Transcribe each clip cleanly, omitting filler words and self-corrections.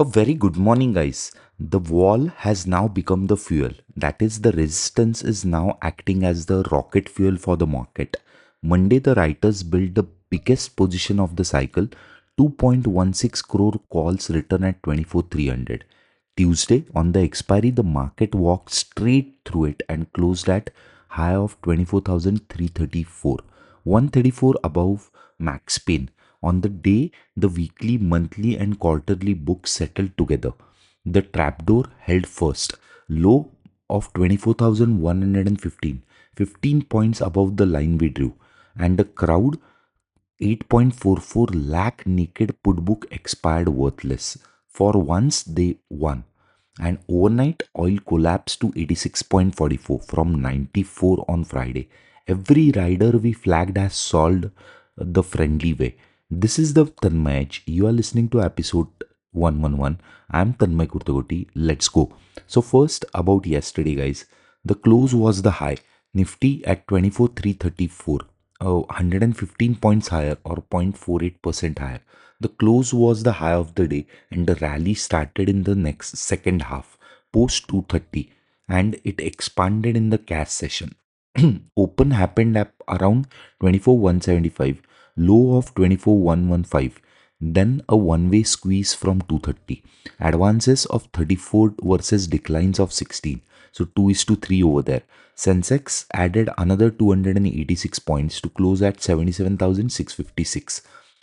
A very good morning, guys. The wall has now become the fuel. That is, the resistance is now acting as the rocket fuel for the market. Monday, the writers built the biggest position of the cycle, 2.16 crore calls written at 24,300. Tuesday, on the expiry, the market walked straight through it and closed at high of 24,334, 134 above max pain. On the day, the weekly, monthly, and quarterly books settled together. The trapdoor held first, low of 24,115, 15 points above the line we drew, and the crowd 8.44 lakh naked put book expired worthless. For once, they won. And overnight, oil collapsed to 86.44 from 94 on Friday. Every rider we flagged has solved the friendly way. This is the Tanmay Edge. You are listening to episode 111. I am Tanmay Kurtagoti. Let's go. So, first about yesterday, guys. The close was the high. Nifty at 24,334. 115 points higher or 0.48% higher. The close was the high of the day and the rally started in the next second half post 2:30 and it expanded in the cash session. Open happened at around 24,175, low of 24,115, then a one-way squeeze from 230, advances of 34 versus declines of 16, so 2 is to 3 over there. Sensex added another 286 points to close at 77,656,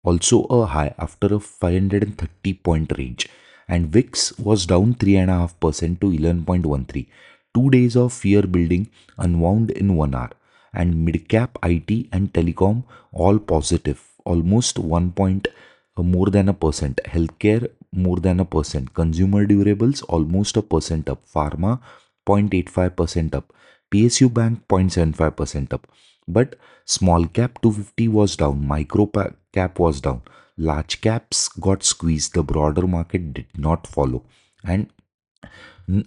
also a high after a 530 point range, and VIX was down 3.5% to 11.13. 2 days of fear building unwound in 1 hour, and midcap IT and telecom all positive, almost 1 point more than a percent, healthcare more than a percent, consumer durables almost a percent up, pharma 0.85% up, PSU bank 0.75% up. But small cap 250 was down, micro cap was down, large caps got squeezed, the broader market did not follow. And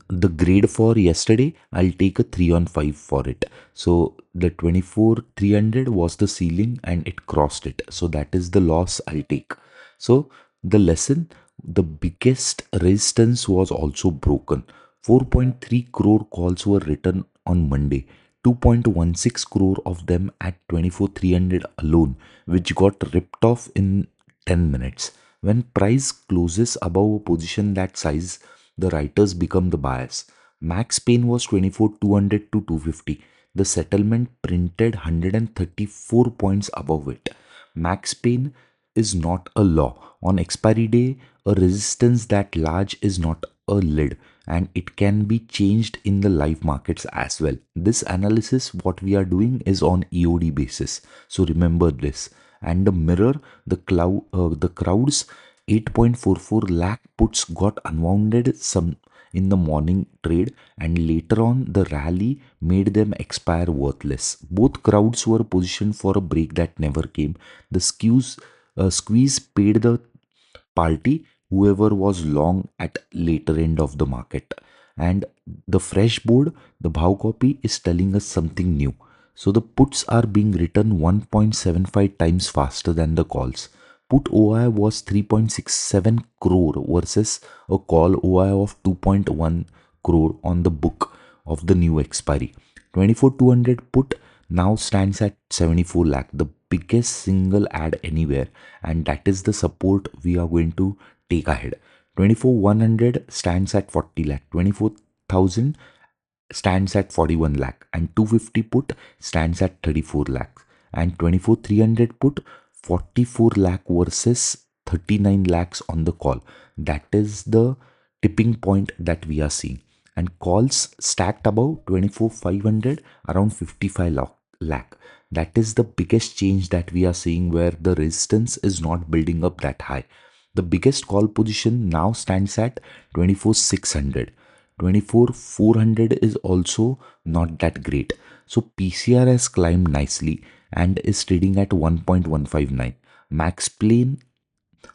the grade for yesterday, I'll take a 3 on 5 for it. So the 24,300 was the ceiling and it crossed it. So that is the loss I'll take. So the lesson, the biggest resistance was also broken. 4.3 crore calls were written on Monday. 2.16 crore of them at 24,300 alone, which got ripped off in 10 minutes. When price closes above a position that size, the writers become the buyers. Max pain was 24,200 to 250. The settlement printed 134 points above it. Max pain is not a law. On expiry day, a resistance that large is not a lid, and it can be changed in the live markets as well. This analysis, what we are doing, is on EOD basis. So remember this. And the mirror, the crowd's 8.44 lakh puts got unwounded some in the morning trade, and later on the rally made them expire worthless. Both crowds were positioned for a break that never came. The squeeze paid the party whoever was long at later end of the market. And the fresh board, the bhav copy, is telling us something new. So the puts are being written 1.75 times faster than the calls. Put OI was 3.67 crore versus a call OI of 2.1 crore on the book of the new expiry. 24,200 put now stands at 74 lakh, the biggest single ad anywhere, and that is the support we are going to take ahead. 24,100 stands at 40 lakh, 24,000 stands at 41 lakh, and 250 put stands at 34 lakh, and 24,300 put 44 lakh versus 39 lakhs on the call. That is the tipping point that we are seeing. And calls stacked above 24,500 around 55 lakh. That is the biggest change that we are seeing, where the resistance is not building up that high. The biggest call position now stands at 24,600. 24,400 is also not that great. So PCR has climbed nicely and is trading at 1.159. Max plane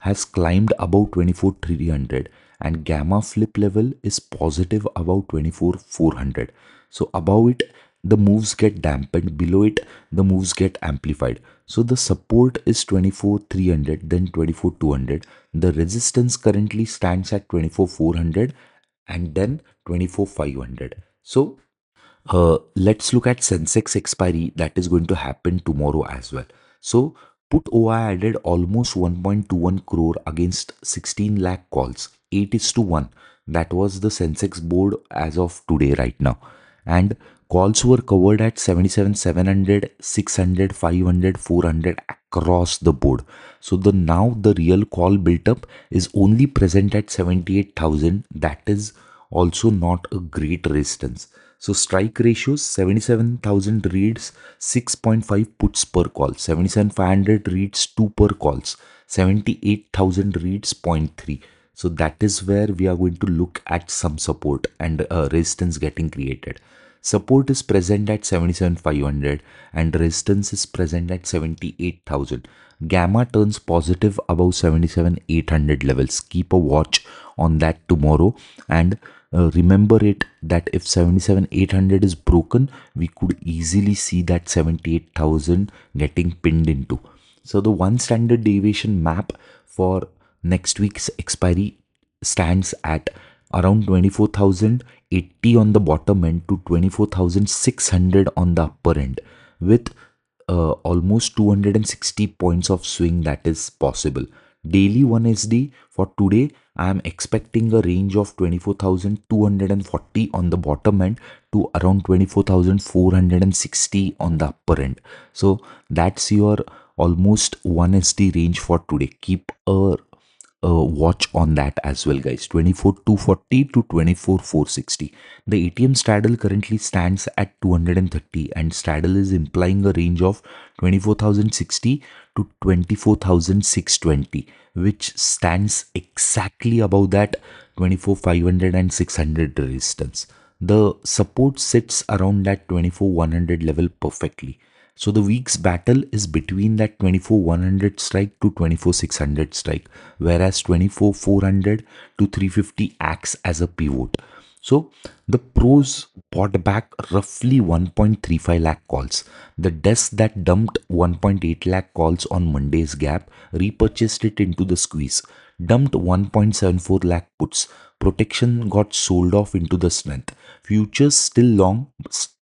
has climbed above 24,300, and gamma flip level is positive about 24,400. So above it the moves get dampened, below it the moves get amplified. So the support is 24,300, then 24,200. The resistance currently stands at 24,400 and then 24,500. So let's look at Sensex expiry that is going to happen tomorrow as well. So put OI added almost 1.21 crore against 16 lakh calls, 8 is to 1. That was the Sensex board as of today right now. And calls were covered at 77, 700, 600, 500, 400 across the board. So the now the real call built up is only present at 78,000. That is also not a great resistance. So strike ratios 77,000 reads 6.5 puts per call, 77,500 reads 2 per calls, 78,000 reads zero point 0.3. So that is where we are going to look at some support and resistance getting created. Support is present at 77,500 and resistance is present at 78,000. Gamma turns positive above 77,800 levels. Keep a watch on that tomorrow, and remember it that if 77,800 is broken, we could easily see that 78,000 getting pinned into. So the one standard deviation map for next week's expiry stands at around 24,080 on the bottom end to 24,600 on the upper end, with almost 260 points of swing that is possible. Daily 1SD for today, I am expecting a range of 24,240 on the bottom end to around 24,460 on the upper end. So that's your almost 1SD range for today. Keep a watch on that as well, guys. 24,240 to 24,460. The ATM straddle currently stands at 230 and straddle is implying a range of 24,060 to 24,620, which stands exactly above that 24,500 and 600 resistance. The support sits around that 24,100 level perfectly. So the week's battle is between that 24,100 strike to 24,600 strike, whereas 24,400 to 350 acts as a pivot. So the pros bought back roughly 1.35 lakh calls. The desk that dumped 1.8 lakh calls on Monday's gap repurchased it into the squeeze, dumped 1.74 lakh puts. Protection got sold off into the strength. Futures still long,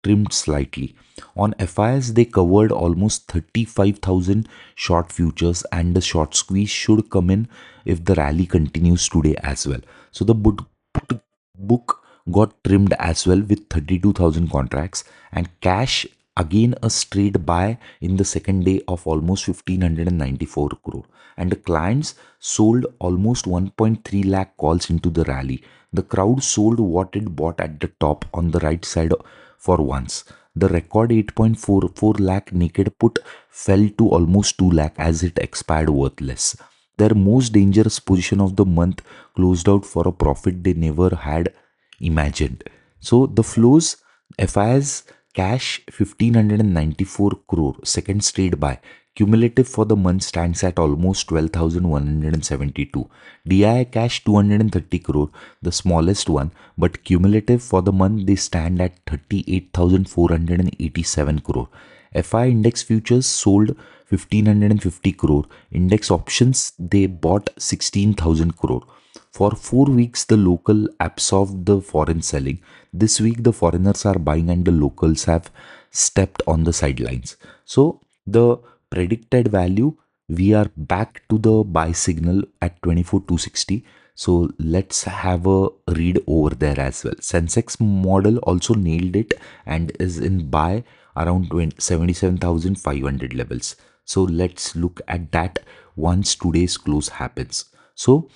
trimmed slightly. On FIs, they covered almost 35,000 short futures, and the short squeeze should come in if the rally continues today as well. So the book got trimmed as well with 32,000 contracts, and cash again a straight buy in the second day of almost 1,594 crore. And the clients sold almost 1.3 lakh calls into the rally. The crowd sold what it bought at the top on the right side for once. The record 8.44 lakh naked put fell to almost 2 lakh as it expired worthless. Their most dangerous position of the month closed out for a profit they never had imagined. So the flows, FIs cash 1,594 crore, second straight buy. Cumulative for the month stands at almost 12,172. DI cash 230 crore, the smallest one, but cumulative for the month they stand at 38,487 crore. FI index futures sold 1,550 crore. Index options they bought 16,000 crore. For 4 weeks, the local absorbed the foreign selling. This week, the foreigners are buying and the locals have stepped on the sidelines. So, the predicted value, we are back to the buy signal at 24,260. So, let's have a read over there as well. Sensex model also nailed it and is in buy around 77,500 levels. So, let's look at that once today's close happens. So,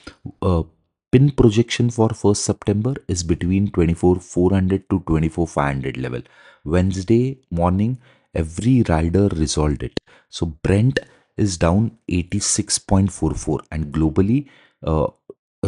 pin projection for 1st September is between 24,400 to 24,500 level. Wednesday morning, every rider resolved it. So Brent is down 86.44 and globally,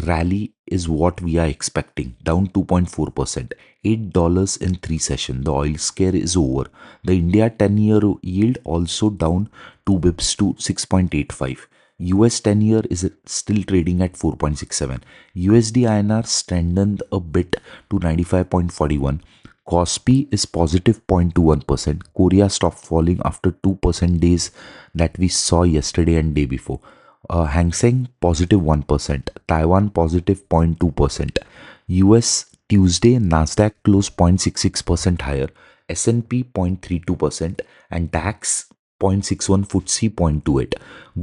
rally is what we are expecting, down 2.4%, $8 in 3 sessions. The oil scare is over. The India 10-year yield also down 2 bips to 6.85. US 10-year is still trading at 4.67. USD INR strengthened a bit to 95.41. Kospi is positive 0.21%. Korea stopped falling after 2% days that we saw yesterday and day before. Hang Seng positive 1%. Taiwan positive 0.2%. US Tuesday Nasdaq closed 0.66% higher. S&P 0.32% and DAX 0.61, FTSE 0.28.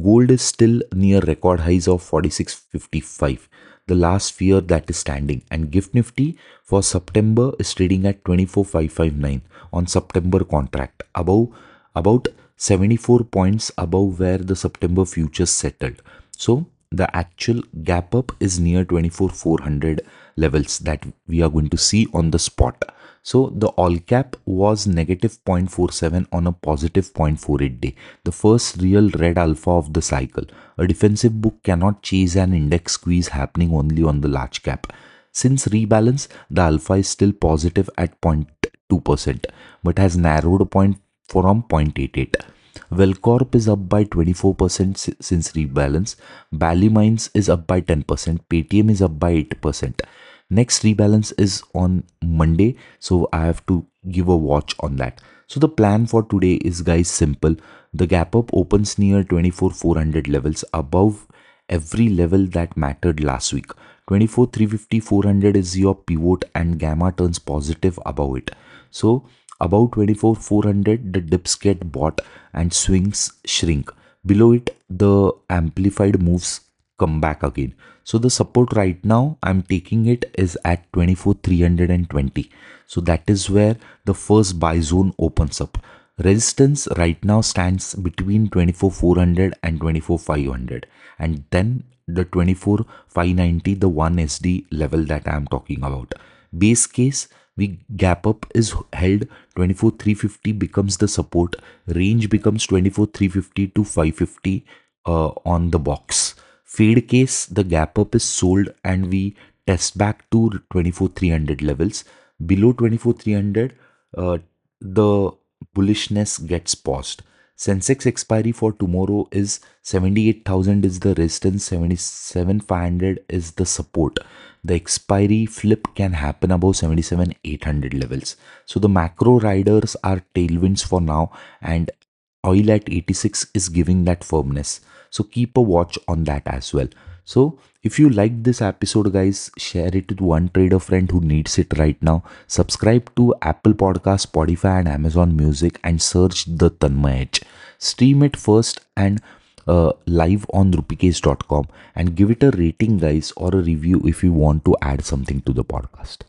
Gold is still near record highs of 46.55, the last fear that is standing, and Gift Nifty for September is trading at 24,559 on September contract, above about 74 points above where the September futures settled. So the actual gap up is near 24,400 levels that we are going to see on the spot. So the all cap was negative 0.47 on a positive 0.48 day, the first real red alpha of the cycle. A defensive book cannot chase an index squeeze happening only on the large cap. Since rebalance, the alpha is still positive at 0.2% but has narrowed a point from 0.88. Wellcorp is up by 24% since rebalance. Bally Mines is up by 10%. Paytm is up by 8%. Next rebalance is on Monday, so I have to give a watch on that. So the plan for today is, guys, simple. The gap up opens near 24,400 levels, above every level that mattered last week. 24,350, 400 is your pivot and gamma turns positive above it. So above 24,400 the dips get bought and swings shrink. Below it the amplified moves come back again. So the support right now I'm taking it is at 24,320. So that is where the first buy zone opens up. Resistance right now stands between 24,400 and 24,500, and then the 24,590, the 1 SD level that I am talking about. Base case, we gap up is held, 24,350 becomes the support, range becomes 24,350 to 550 on the box. Fade case, the gap up is sold and we test back to 24,300 levels. Below 24,300, the bullishness gets paused. Sensex expiry for tomorrow is 78,000 is the resistance, 77,500 is the support. The expiry flip can happen above 77,800 levels. So the macro riders are tailwinds for now, and oil at 86 is giving that firmness. So keep a watch on that as well. So if you liked this episode, guys, share it with one trader friend who needs it right now. Subscribe to Apple Podcast, Spotify and Amazon Music and search the Tanmay Edge. Stream it first and live on rupicase.com and give it a rating, guys, or a review if you want to add something to the podcast.